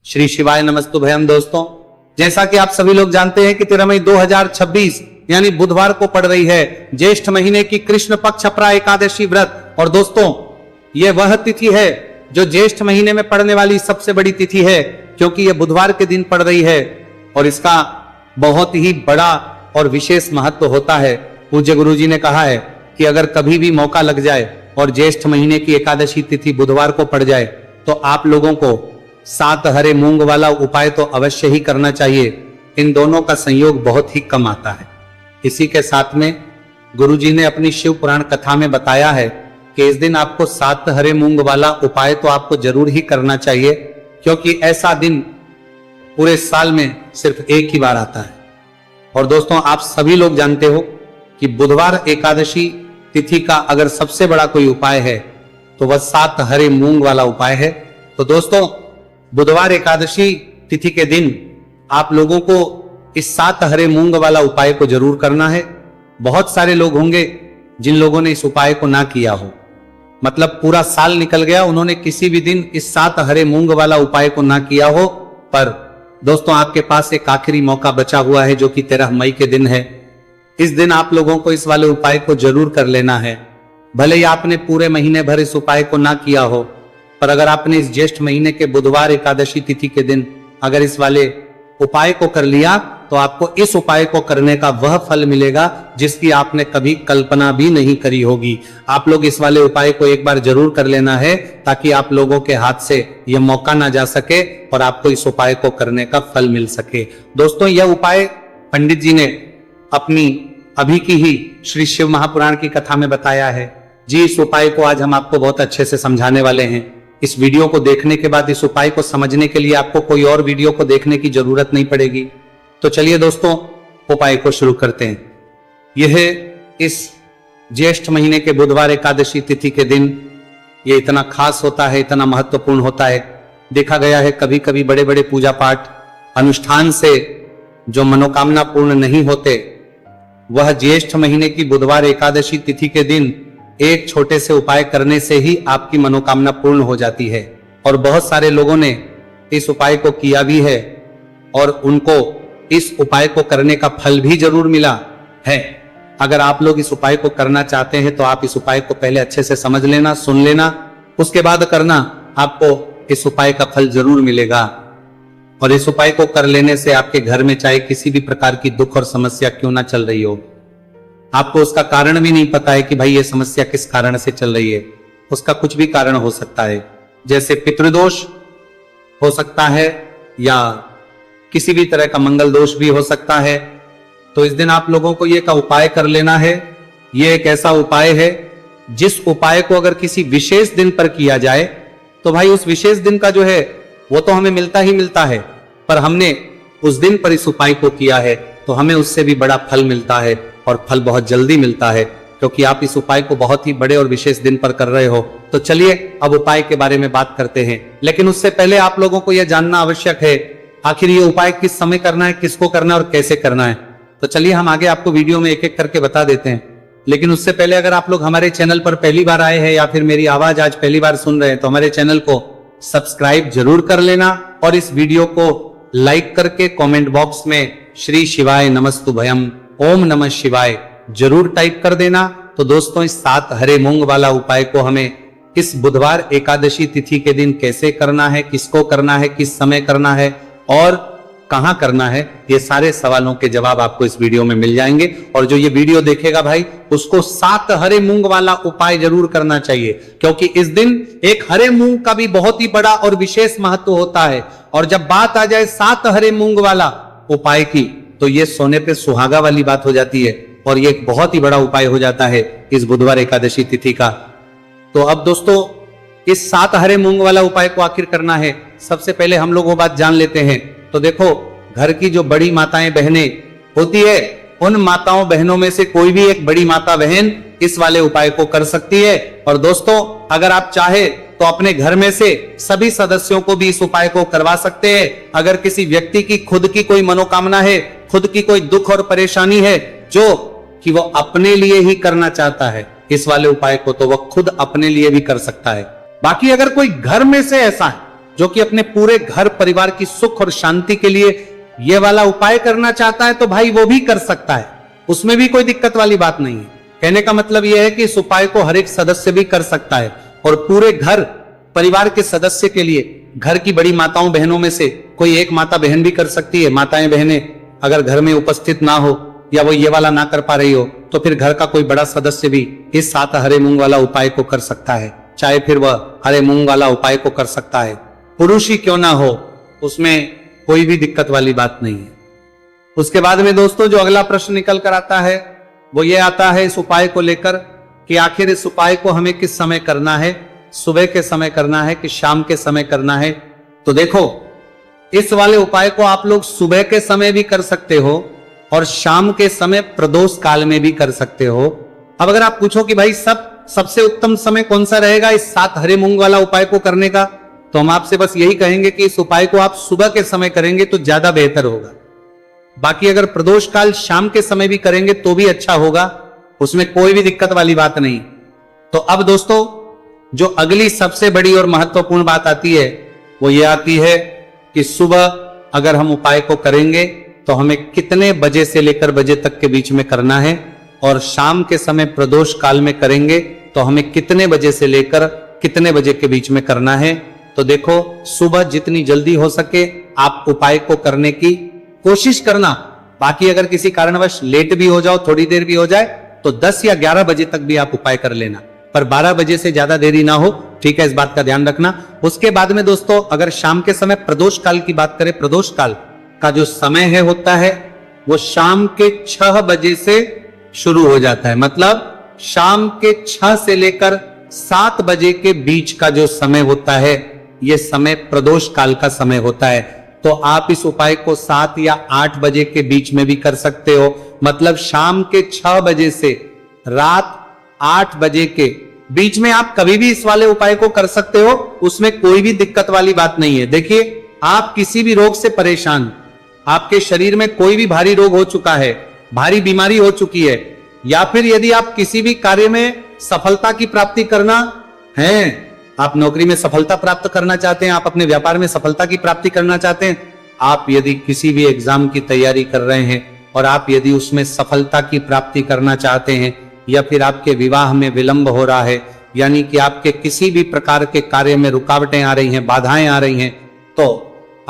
श्री शिवाय नमस्तुभयम। दोस्तों, जैसा कि आप सभी लोग जानते हैं कि 13 मई 2026 यानी बुधवार को पड़ रही है ज्येष्ठ महीने की कृष्ण पक्ष अपरा एकादशी व्रत। और दोस्तों, यह वह तिथि है जो ज्येष्ठ महीने में पड़ने वाली सबसे बड़ी तिथि है, क्योंकि यह बुधवार के दिन पड़ रही है और इसका बहुत ही बड़ा और विशेष महत्व होता है। पूज्य गुरु जी ने कहा है कि अगर कभी भी मौका लग जाए और ज्येष्ठ महीने की एकादशी तिथि बुधवार को पड़ जाए तो आप लोगों को 7 हरे मूंग वाला उपाय तो अवश्य ही करना चाहिए। इन दोनों का संयोग बहुत ही कम आता है। इसी के साथ में गुरुजी ने अपनी शिव पुराण कथा में बताया है कि इस दिन आपको 7 हरे मूंग वाला उपाय तो आपको जरूर ही करना चाहिए, क्योंकि ऐसा दिन पूरे साल में सिर्फ एक ही बार आता है। और दोस्तों, आप सभी लोग जानते हो कि बुधवार एकादशी तिथि का अगर सबसे बड़ा कोई उपाय है तो वह 7 हरे मूंग वाला उपाय है। तो दोस्तों, बुधवार एकादशी तिथि के दिन आप लोगों को इस 7 हरे मूंग वाला उपाय को जरूर करना है। बहुत सारे लोग होंगे जिन लोगों ने इस उपाय को ना किया हो, मतलब पूरा साल निकल गया, उन्होंने किसी भी दिन इस 7 हरे मूंग वाला उपाय को ना किया हो। पर दोस्तों, आपके पास एक आखिरी मौका बचा हुआ है जो कि 13 मई के दिन है। इस दिन आप लोगों को इस वाले उपाय को जरूर कर लेना है। भले ही आपने पूरे महीने भर इस उपाय को ना किया हो, पर अगर आपने इस ज्येष्ठ महीने के बुधवार एकादशी तिथि के दिन अगर इस वाले उपाय को कर लिया तो आपको इस उपाय को करने का वह फल मिलेगा जिसकी आपने कभी कल्पना भी नहीं करी होगी। आप लोग इस वाले उपाय को एक बार जरूर कर लेना है ताकि आप लोगों के हाथ से यह मौका ना जा सके और आपको इस उपाय को करने का फल मिल सके। दोस्तों, यह उपाय पंडित जी ने अपनी अभी की ही श्री शिव महापुराण की कथा में बताया है जी। इस उपाय को आज हम आपको बहुत अच्छे से समझाने वाले हैं। इस वीडियो को देखने के बाद इस उपाय को समझने के लिए आपको कोई और वीडियो को देखने की जरूरत नहीं पड़ेगी। तो चलिए दोस्तों, उपाय को शुरू करते हैं। यह इस ज्येष्ठ महीने के बुधवार एकादशी तिथि के दिन यह इतना खास होता है, इतना महत्वपूर्ण होता है। देखा गया है कभी कभी बड़े बड़े पूजा पाठ अनुष्ठान से जो मनोकामना पूर्ण नहीं होते, वह ज्येष्ठ महीने की बुधवार एकादशी तिथि के दिन एक छोटे से उपाय करने से ही आपकी मनोकामना पूर्ण हो जाती है। और बहुत सारे लोगों ने इस उपाय को किया भी है और उनको इस उपाय को करने का फल भी जरूर मिला है। अगर आप लोग इस उपाय को करना चाहते हैं तो आप इस उपाय को पहले अच्छे से समझ लेना, सुन लेना, उसके बाद करना, आपको इस उपाय का फल जरूर मिलेगा। और इस उपाय को कर लेने से आपके घर में चाहे किसी भी प्रकार की दुख और समस्या क्यों ना चल रही हो, आपको उसका कारण भी नहीं पता है कि भाई ये समस्या किस कारण से चल रही है, उसका कुछ भी कारण हो सकता है, जैसे पितृदोष हो सकता है या किसी भी तरह का मंगल दोष भी हो सकता है। तो इस दिन आप लोगों को ये का उपाय कर लेना है। ये एक ऐसा उपाय है जिस उपाय को अगर किसी विशेष दिन पर किया जाए तो भाई उस विशेष दिन का जो है वो तो हमें मिलता ही मिलता है, पर हमने उस दिन पर इस उपाय को किया है तो हमें उससे भी बड़ा फल मिलता है और फल बहुत जल्दी मिलता है, क्योंकि आप इस उपाय को बहुत ही बड़े और विशेष दिन पर कर रहे हो। तो चलिए अब उपाय के बारे में बात करते हैं, लेकिन उससे पहले आप लोगों को यह जानना आवश्यक है आखिर ये उपाय किस समय करना है, किसको करना है और कैसे करना है। तो चलिए हम आगे आपको वीडियो में एक एक करके बता देते हैं। लेकिन उससे पहले अगर आप लोग हमारे चैनल पर पहली बार आए हैं या फिर मेरी आवाज आज पहली बार सुन रहे हैं तो हमारे चैनल को सब्सक्राइब जरूर कर लेना और इस वीडियो को लाइक करके कमेंट बॉक्स में श्री शिवाय नमस्तुभयम ओम नमः शिवाय जरूर टाइप कर देना। तो दोस्तों, इस 7 हरे मूंग वाला उपाय को हमें इस बुधवार एकादशी तिथि के दिन कैसे करना है, किसको करना है, किस समय करना है और कहां करना है, ये सारे सवालों के जवाब आपको इस वीडियो में मिल जाएंगे। और जो ये वीडियो देखेगा भाई उसको 7 हरे मूंग वाला उपाय जरूर करना चाहिए, क्योंकि इस दिन एक हरे मूंग का भी बहुत ही बड़ा और विशेष महत्व होता है। और जब बात आ जाए 7 हरे मूंग वाला उपाय की तो ये सोने पे सुहागा वाली बात हो जाती है और ये एक बहुत ही बड़ा उपाय हो जाता है इस बुधवार एकादशी तिथि का। तो अब दोस्तों, इस 7 हरे मूंग वाला उपाय को आखिर करना है, सबसे पहले हम लोग वो बात जान लेते हैं। तो देखो, घर की जो बड़ी माताएं बहनें होती है, उन माताओं बहनों में से कोई भी एक बड़ी माता बहन इस वाले उपाय को कर सकती है। और दोस्तों, अगर आप चाहे तो अपने घर में से सभी सदस्यों को भी इस उपाय को करवा सकते हैं। अगर किसी व्यक्ति की खुद की कोई मनोकामना है, खुद की कोई दुख और परेशानी है जो कि वो अपने लिए ही करना चाहता है इस वाले उपाय को, तो वह खुद अपने लिए भी कर सकता है। बाकी अगर कोई घर में से ऐसा है जो कि अपने पूरे घर परिवार की सुख और शांति के लिए ये वाला उपाय करना चाहता है तो भाई वो भी कर सकता है, उसमें भी कोई दिक्कत वाली बात नहीं है। कहने का मतलब यह है कि इस उपाय को हर एक सदस्य भी कर सकता है और पूरे घर परिवार के सदस्य के लिए, घर की बड़ी माताओं बहनों में से कोई एक माता बहन भी कर सकती है। माताएं बहनें अगर घर में उपस्थित ना हो या वो ये वाला ना कर पा रही हो तो फिर घर का कोई बड़ा सदस्य भी इस 7 हरे मूंग वाला उपाय को कर सकता है, चाहे फिर वह हरे मूंग वाला उपाय को कर सकता है, पुरुष ही क्यों ना हो, उसमें कोई भी दिक्कत वाली बात नहीं है। उसके बाद में दोस्तों जो अगला प्रश्न निकल कर आता है वो ये आता है इस उपाय को लेकर कि आखिर इस उपाय को हमें किस समय करना है, सुबह के समय करना है कि शाम के समय करना है। तो देखो, इस वाले उपाय को आप लोग सुबह के समय भी कर सकते हो और शाम के समय प्रदोष काल में भी कर सकते हो। अब अगर आप पूछो कि भाई सबसे उत्तम समय कौन सा रहेगा इस 7 हरे मूंग वाला उपाय को करने का, तो हम आपसे बस यही कहेंगे कि इस उपाय को आप सुबह के समय करेंगे तो ज्यादा बेहतर होगा। बाकी अगर प्रदोष काल शाम के समय भी करेंगे तो भी अच्छा होगा, उसमें कोई भी दिक्कत वाली बात नहीं। तो अब दोस्तों जो अगली सबसे बड़ी और महत्वपूर्ण बात आती है वो ये आती है कि सुबह अगर हम उपाय को करेंगे तो हमें कितने बजे से लेकर बजे तक के बीच में करना है, और शाम के समय प्रदोष काल में करेंगे तो हमें कितने बजे से लेकर कितने बजे के बीच में करना है। तो देखो, सुबह जितनी जल्दी हो सके आप उपाय को करने की कोशिश करना। बाकी अगर किसी कारणवश लेट भी हो जाओ, थोड़ी देर भी हो जाए, तो 10 या 11 बजे तक भी आप उपाय कर लेना, पर 12 बजे से ज्यादा देरी ना हो, ठीक है, इस बात का ध्यान रखना। उसके बाद में दोस्तों अगर शाम के समय प्रदोष काल की बात करें, प्रदोष काल का जो समय है होता है वो शाम के 6 बजे से शुरू हो जाता है। मतलब शाम के 6 से लेकर 7 बजे के बीच का जो समय होता है ये समय प्रदोष काल का समय होता है। तो आप इस उपाय को 7 या 8 बजे के बीच में भी कर सकते हो। मतलब शाम के 6 बजे से रात 8 बजे के बीच में आप कभी भी इस वाले उपाय को कर सकते हो, उसमें कोई भी दिक्कत वाली बात नहीं है। देखिए, आप किसी भी रोग से परेशान, आपके शरीर में कोई भी भारी रोग हो चुका है, भारी बीमारी हो चुकी है, या फिर यदि आप किसी भी कार्य में सफलता की प्राप्ति करना है, आप नौकरी में सफलता प्राप्त करना चाहते हैं, आप अपने व्यापार में सफलता की प्राप्ति करना चाहते हैं, आप यदि किसी भी एग्जाम की तैयारी कर रहे हैं और आप यदि उसमें सफलता की प्राप्ति करना चाहते हैं, या फिर आपके विवाह में विलंब हो रहा है, यानी कि आपके किसी भी प्रकार के कार्य में रुकावटें आ रही हैं, बाधाएं आ रही हैं, तो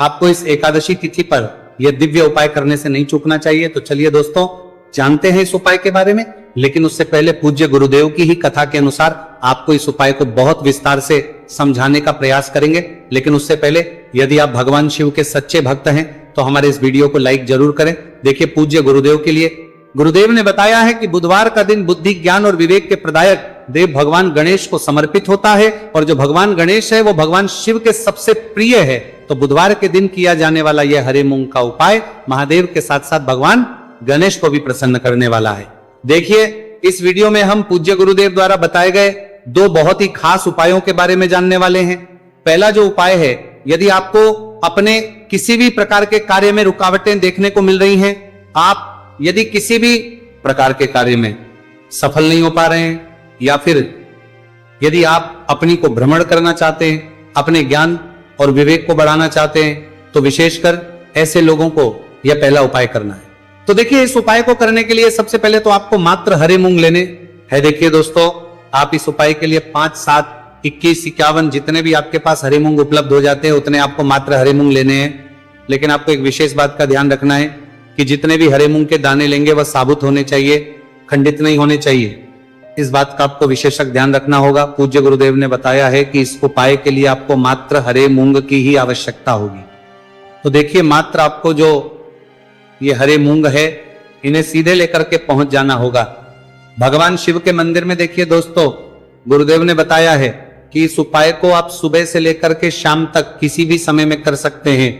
आपको इस एकादशी तिथि पर यह दिव्य उपाय करने से नहीं चूकना चाहिए। तो चलिए दोस्तों जानते हैं इस उपाय के बारे में, लेकिन उससे पहले पूज्य गुरुदेव की ही कथा के अनुसार आपको इस उपाय को बहुत विस्तार से समझाने का प्रयास करेंगे। लेकिन उससे पहले यदि आप भगवान शिव के सच्चे भक्त हैं तो हमारे इस वीडियो को लाइक जरूर करें। देखिए, पूज्य गुरुदेव के लिए गुरुदेव ने बताया है कि बुधवार का दिन बुद्धि, ज्ञान और विवेक के प्रदायक देव भगवान गणेश को समर्पित होता है, और जो भगवान गणेश है वो भगवान शिव के सबसे प्रिय है। तो बुधवार के दिन किया जाने वाला यह हरे मूंग का उपाय महादेव के साथ साथ भगवान गणेश को भी प्रसन्न करने वाला है। देखिए, इस वीडियो में हम पूज्य गुरुदेव द्वारा बताए गए 2 बहुत ही खास उपायों के बारे में जानने वाले हैं। पहला जो उपाय है, यदि आपको अपने किसी भी प्रकार के कार्य में रुकावटें देखने को मिल रही हैं, आप यदि किसी भी प्रकार के कार्य में सफल नहीं हो पा रहे हैं, या फिर यदि आप अपनी को भ्रमण करना चाहते हैं, अपने ज्ञान और विवेक को बढ़ाना चाहते हैं, तो विशेषकर ऐसे लोगों को यह पहला उपाय करना है। तो देखिए, इस उपाय को करने के लिए सबसे पहले तो आपको मात्र हरे मूंग लेने हैं। देखिए दोस्तों, आप इस उपाय के लिए 5, 7, 21, 51 जितने भी आपके पास हरे मूंग उपलब्ध हो जाते हैं उतने आपको मात्र हरे मूंग लेने हैं। लेकिन आपको एक विशेष बात का ध्यान रखना है कि जितने भी हरे मूंग के दाने लेंगे वह साबुत होने चाहिए, खंडित नहीं होने चाहिए। इस बात का आपको विशेषक ध्यान रखना होगा। पूज्य गुरुदेव ने बताया है कि इस उपाय के लिए आपको मात्र हरे मूंग की ही आवश्यकता होगी। तो देखिए, मात्र आपको जो ये हरे मूंग है इन्हें सीधे लेकर के पहुंच जाना होगा भगवान शिव के मंदिर में। देखिए दोस्तों, गुरुदेव ने बताया है कि इस उपाय को आप सुबह से लेकर के शाम तक किसी भी समय में कर सकते हैं,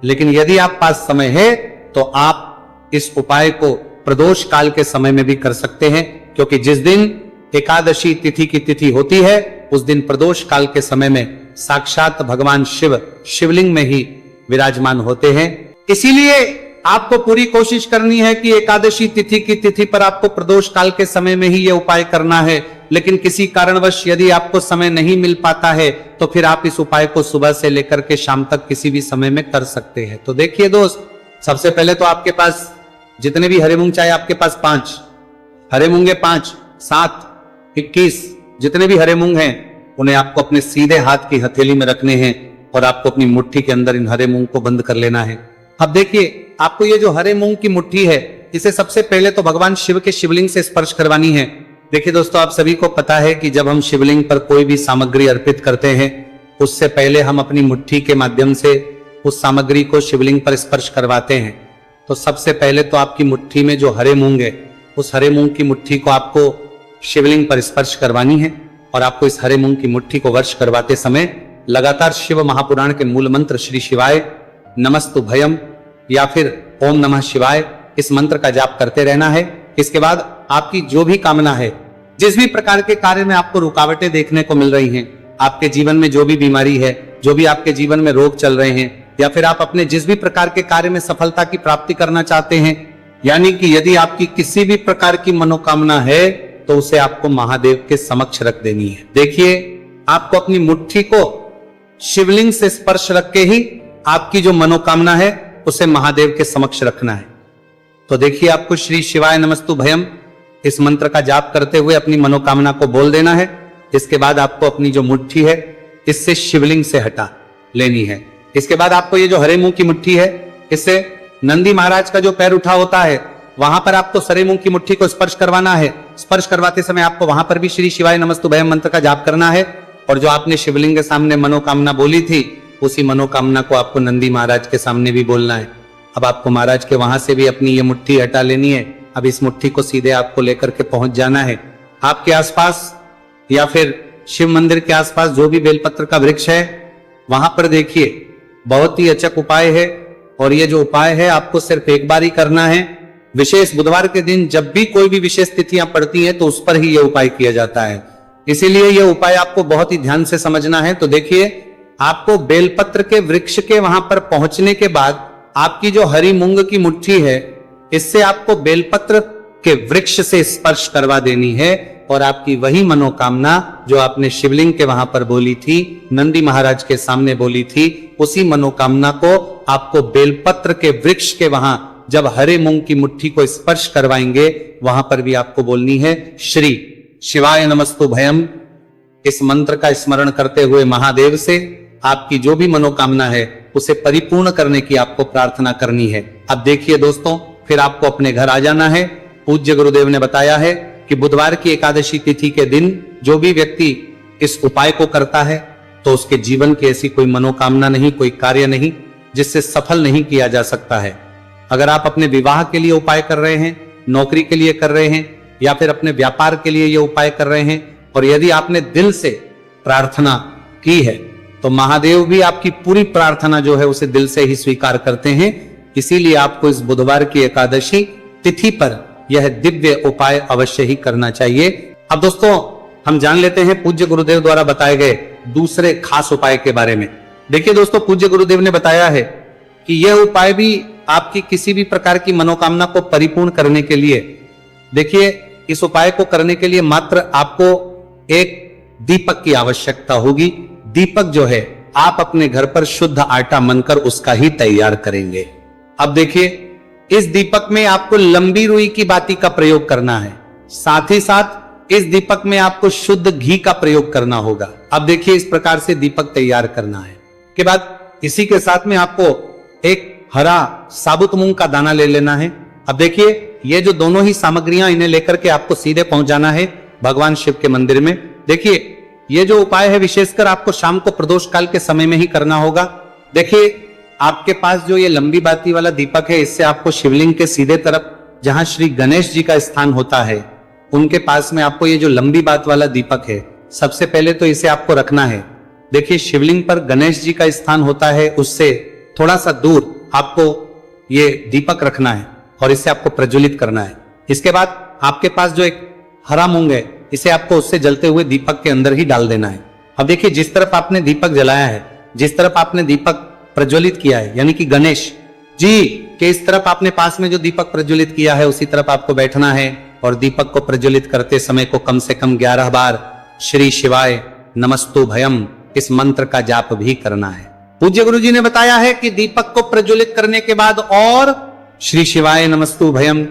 लेकिन यदि आप पास समय है तो आप इस उपाय को प्रदोष काल के समय में भी कर सकते हैं, क्योंकि जिस दिन एकादशी तिथि की तिथि होती है उस दिन प्रदोष काल के समय में साक्षात भगवान शिव शिवलिंग में ही विराजमान होते हैं। इसीलिए आपको पूरी कोशिश करनी है कि एकादशी तिथि की तिथि पर आपको प्रदोष काल के समय में ही ये उपाय करना है। लेकिन किसी कारणवश यदि आपको समय नहीं मिल पाता है तो फिर आप इस उपाय को सुबह से लेकर के शाम तक किसी भी समय में कर सकते हैं। तो देखिए दोस्त, सबसे पहले तो आपके पास जितने भी हरे मूंग, चाहे आपके पास 5 हरे मूंगे, 5, 7, 21 जितने भी हरे मूंग हैं, उन्हें आपको अपने सीधे हाथ की हथेली में रखने हैं और आपको अपनी मुट्ठी के अंदर इन हरे मूंग को बंद कर लेना है। अब देखिए, आपको ये जो हरे मूंग की मुट्ठी है, इसे सबसे पहले तो भगवान शिव के शिवलिंग से स्पर्श करवानी है। देखिए दोस्तों, आप सभी को पता है कि जब हम शिवलिंग पर कोई भी सामग्री अर्पित करते हैं, उससे पहले हम अपनी मुट्ठी के माध्यम से उस सामग्री को शिवलिंग पर स्पर्श करवाते हैं। तो सबसे पहले तो आपकी मुट्ठी में जो हरे मूंग है, उस हरे मूंग की मुट्ठी को आपको शिवलिंग पर स्पर्श करवानी है। और आपको इस हरे मूंग की मुट्ठी को वर्ष करवाते समय लगातार शिव महापुराण के मूल मंत्र श्री शिवाय नमस्तुभयम या फिर ओम नमः शिवाय, इस मंत्र का जाप करते रहना है। इसके बाद आपकी जो भी कामना है, जिस भी प्रकार के कार्य में आपको रुकावटें देखने को मिल रही हैं, आपके जीवन में जो भी बीमारी है, जो भी आपके जीवन में रोग चल रहे हैं, या फिर आप अपने जिस भी प्रकार के कार्य में सफलता की प्राप्ति करना चाहते हैं, यानी कि यदि आपकी किसी भी प्रकार की मनोकामना है तो उसे आपको महादेव के समक्ष रख देनी है। देखिए, आपको अपनी मुट्ठी को शिवलिंग से स्पर्श रख के ही आपकी जो मनोकामना है उसे महादेव के समक्ष रखना है। तो देखिए, आपको श्री शिवाय नमस्तुभयम इस मंत्र का जाप करते हुए अपनी मनोकामना को बोल देना है। इसके बाद आपको अपनी जो मुट्ठी है, इससे शिवलिंग से हटा लेनी है। इसके बाद आपको ये जो हरे मूंग की मुट्ठी है, इससे नंदी महाराज का जो पैर उठा होता है, वहां पर आपको हरे मूंग की मुट्ठी को स्पर्श करवाना है। स्पर्श करवाते समय आपको वहां पर भी श्री शिवाय नमस्तुभयम मंत्र का जाप करना है। और जो आपने शिवलिंग के सामने मनोकामना बोली थी, उसी मनोकामना को आपको नंदी महाराज के सामने भी बोलना है। अब आपको महाराज के वहां से भी अपनी ये मुट्ठी हटा लेनी है। अब इस मुट्ठी को सीधे आपको लेकर के पहुंच जाना है। आपके आसपास या फिर शिव मंदिर के आसपास जो भी बेलपत्र का वृक्ष है, वहां पर देखिए, बहुत ही अचक उपाय है। और ये जो उपाय है आपको सिर्फ एक बार ही करना है। विशेष बुधवार के दिन जब भी कोई भी विशेष तिथियां पड़ती हैं तो उस पर ही यह उपाय किया जाता है। इसीलिए यह उपाय आपको बहुत ही ध्यान से समझना है। तो देखिए, आपको बेलपत्र के वृक्ष के वहां पर पहुंचने के बाद आपकी जो हरी मूंग की मुट्ठी है, इससे आपको बेलपत्र के वृक्ष से स्पर्श करवा देनी है। और आपकी वही मनोकामना जो आपने शिवलिंग के वहां पर बोली थी, नंदी महाराज के सामने बोली थी, उसी मनोकामना को आपको बेलपत्र के वृक्ष के वहां जब हरे मूंग की मुट्ठी को स्पर्श करवाएंगे, वहां पर भी आपको बोलनी है श्री शिवाय नमस्तुभयम। इस मंत्र का स्मरण करते हुए महादेव से आपकी जो भी मनोकामना है उसे परिपूर्ण करने की आपको प्रार्थना करनी है। अब देखिए दोस्तों, फिर आपको अपने घर आ जाना है। पूज्य गुरुदेव ने बताया है कि बुधवार की एकादशी तिथि के दिन जो भी व्यक्ति इस उपाय को करता है तो उसके जीवन की ऐसी कोई मनोकामना नहीं, कोई कार्य नहीं जिससे सफल नहीं किया जा सकता है। अगर आप अपने विवाह के लिए उपाय कर रहे हैं, नौकरी के लिए कर रहे हैं, या फिर अपने व्यापार के लिए ये उपाय कर रहे हैं, और यदि आपने दिल से प्रार्थना की है तो महादेव भी आपकी पूरी प्रार्थना जो है उसे दिल से ही स्वीकार करते हैं। इसीलिए आपको इस बुधवार की एकादशी तिथि पर यह दिव्य उपाय अवश्य ही करना चाहिए। अब दोस्तों, हम जान लेते हैं पूज्य गुरुदेव द्वारा बताए गए दूसरे खास उपाय के बारे में। देखिए दोस्तों, पूज्य गुरुदेव ने बताया है कि यह उपाय भी आपकी किसी भी प्रकार की मनोकामना को परिपूर्ण करने के लिए, देखिए, इस उपाय को करने के लिए मात्र आपको एक दीपक की आवश्यकता होगी। दीपक जो है आप अपने घर पर शुद्ध आटा मनकर उसका ही तैयार करेंगे। अब देखिए, इस दीपक में आपको लंबी रुई की बाती का प्रयोग करना है। साथ ही साथ इस दीपक में आपको शुद्ध घी का प्रयोग करना होगा। अब देखिए, इस प्रकार से दीपक तैयार करना है। के बाद इसी के साथ में आपको एक हरा साबुत मूंग का दाना ले लेना है। अब देखिए, ये जो दोनों ही सामग्रियां, इन्हें लेकर के आपको सीधे पहुंच जाना है भगवान शिव के मंदिर में। देखिए, ये जो उपाय है विशेषकर आपको शाम को प्रदोष काल के समय में ही करना होगा। देखिए, आपके पास जो ये लंबी बाती वाला दीपक है, इससे आपको शिवलिंग के सीधे तरफ जहां श्री गणेश जी का स्थान होता है, उनके पास में आपको ये जो लंबी बात वाला दीपक है, सबसे पहले तो इसे आपको रखना है। देखिए, शिवलिंग पर गणेश जी का स्थान होता है, उससे थोड़ा सा दूर आपको ये दीपक रखना है और इसे आपको प्रज्वलित करना है। इसके बाद आपके पास जो एक हरा मूंग है, इसे आपको उससे जलते हुए दीपक के अंदर ही डाल देना है। अब देखिए, जिस तरफ आपने दीपक जलाया है, जिस तरफ आपने दीपक प्रज्वलित किया है, यानी कि गणेश जी कि इस तरफ आपने पास में जो दीपक प्रज्वलित किया है उसी तरफ आपको बैठना है और दीपक को प्रज्वलित करते समय को कम से कम 11 बार श्री शिवाय नमस्तु भयम इस मंत्र का जाप भी करना है। पूज्य गुरु जी ने बताया है कि दीपक को प्रज्वलित करने के बाद और श्री शिवाय नमस्तु भयम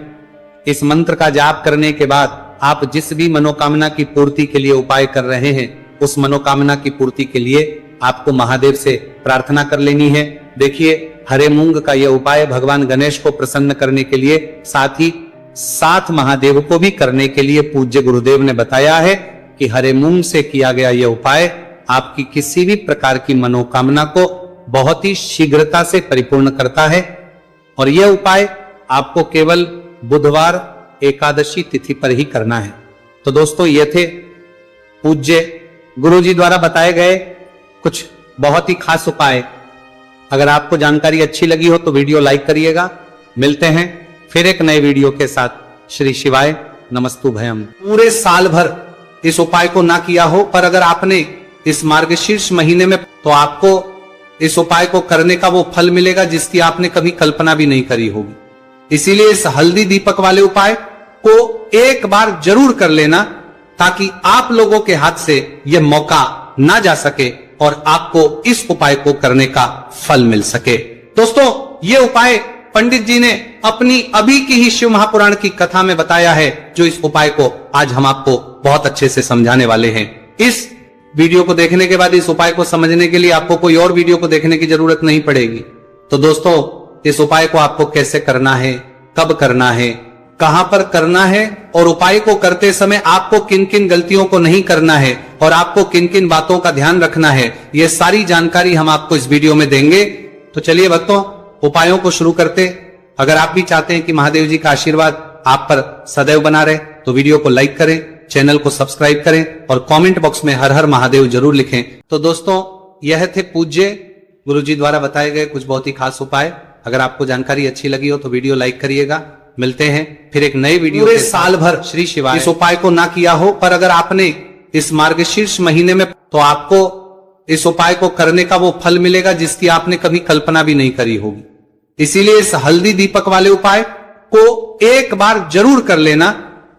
इस मंत्र का जाप करने के बाद आप जिस भी मनोकामना की पूर्ति के लिए उपाय कर रहे हैं उस मनोकामना की पूर्ति के लिए आपको महादेव से प्रार्थना कर लेनी है। देखिए, हरे मूंग का यह उपाय भगवान गणेश को प्रसन्न करने के लिए, साथ ही 7 महादेव को भी करने के लिए पूज्य गुरुदेव ने बताया है कि हरे मूंग से किया गया यह उपाय आपकी किसी भी प्रकार की मनोकामना को बहुत ही शीघ्रता से परिपूर्ण करता है। और यह उपाय आपको केवल बुधवार एकादशी तिथि पर ही करना है। तो दोस्तों, ये थे पूज्य गुरु जी द्वारा बताए गए कुछ बहुत ही खास उपाय। अगर आपको जानकारी अच्छी लगी हो तो वीडियो लाइक करिएगा। मिलते हैं फिर एक नए वीडियो के साथ। श्री शिवाय नमस्तु भयम। पूरे साल भर इस उपाय को ना किया हो, पर अगर आपने इस मार्गशीर्ष महीने में, तो आपको इस उपाय को करने का वो फल मिलेगा जिसकी आपने कभी कल्पना भी नहीं करी होगी। इसीलिए इस हल्दी दीपक वाले उपाय को एक बार जरूर कर लेना, ताकि आप लोगों के हाथ से यह मौका ना जा सके और आपको इस उपाय को करने का फल मिल सके। दोस्तों, यह उपाय पंडित जी ने अपनी अभी की ही शिव महापुराण की कथा में बताया है, जो इस उपाय को आज हम आपको बहुत अच्छे से समझाने वाले हैं। इस वीडियो को देखने के बाद इस उपाय को समझने के लिए आपको कोई और वीडियो को देखने की जरूरत नहीं पड़ेगी। तो दोस्तों, इस उपाय को आपको कैसे करना है, कब करना है, कहां पर करना है और उपाय को करते समय आपको किन किन गलतियों को नहीं करना है और आपको किन किन बातों का ध्यान रखना है, यह सारी जानकारी हम आपको इस वीडियो में देंगे। तो चलिए भक्तों, उपायों को शुरू करते। अगर आप भी चाहते हैं कि महादेव जी का आशीर्वाद आप पर सदैव बना रहे, तो वीडियो को लाइक करें, चैनल को सब्सक्राइब करें और कमेंट बॉक्स में हर हर महादेव जरूर लिखें। तो दोस्तों, यह थे पूज्य गुरु जी द्वारा बताए गए कुछ बहुत ही खास उपाय। अगर आपको जानकारी अच्छी लगी हो तो वीडियो लाइक करिएगा। मिलते हैं फिर एक नए वीडियो। पूरे साल भर श्री शिवाय इस उपाय को ना किया हो, पर अगर आपने इस मार्गशीर्ष महीने में, तो आपको इस उपाय को करने का वो फल मिलेगा जिसकी आपने कभी कल्पना भी नहीं करी होगी। इसीलिए इस हल्दी दीपक वाले उपाय को एक बार जरूर कर लेना,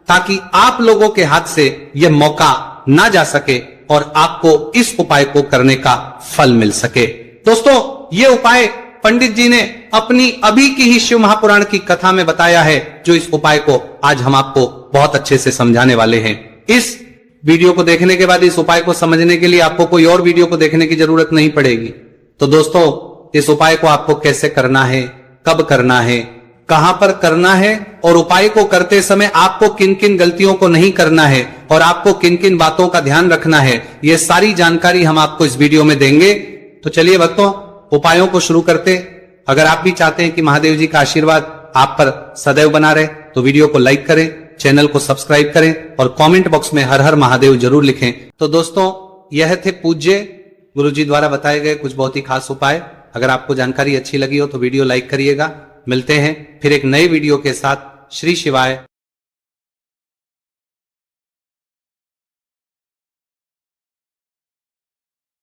ताकि आप लोगों के हाथ से यह मौका ना जा सके और आपको इस उपाय को करने का फल मिल सके। दोस्तों, यह उपाय पंडित जी ने अपनी अभी की ही शिव महापुराण की कथा में बताया है, जो इस उपाय को आज हम आपको बहुत अच्छे से समझाने वाले हैं। इस वीडियो को देखने के बाद इस उपाय को समझने के लिए आपको कोई और वीडियो को देखने की जरूरत नहीं पड़ेगी। तो दोस्तों, इस उपाय को आपको कैसे करना है, कब करना है, कहां पर करना है और उपाय को करते समय आपको किन किन गलतियों को नहीं करना है और आपको किन किन बातों का ध्यान रखना है, यह सारी जानकारी हम आपको इस वीडियो में देंगे। तो चलिए भक्तों, उपायों को शुरू करते। अगर आप भी चाहते हैं कि महादेव जी का आशीर्वाद आप पर सदैव बना रहे, तो वीडियो को लाइक करें, चैनल को सब्सक्राइब करें और कमेंट बॉक्स में हर हर महादेव जरूर लिखें। तो दोस्तों, यह थे पूज्य गुरु जी द्वारा बताए गए कुछ बहुत ही खास उपाय। अगर आपको जानकारी अच्छी लगी हो तो वीडियो लाइक करिएगा। मिलते हैं फिर एक नए वीडियो के साथ। श्री शिवाय।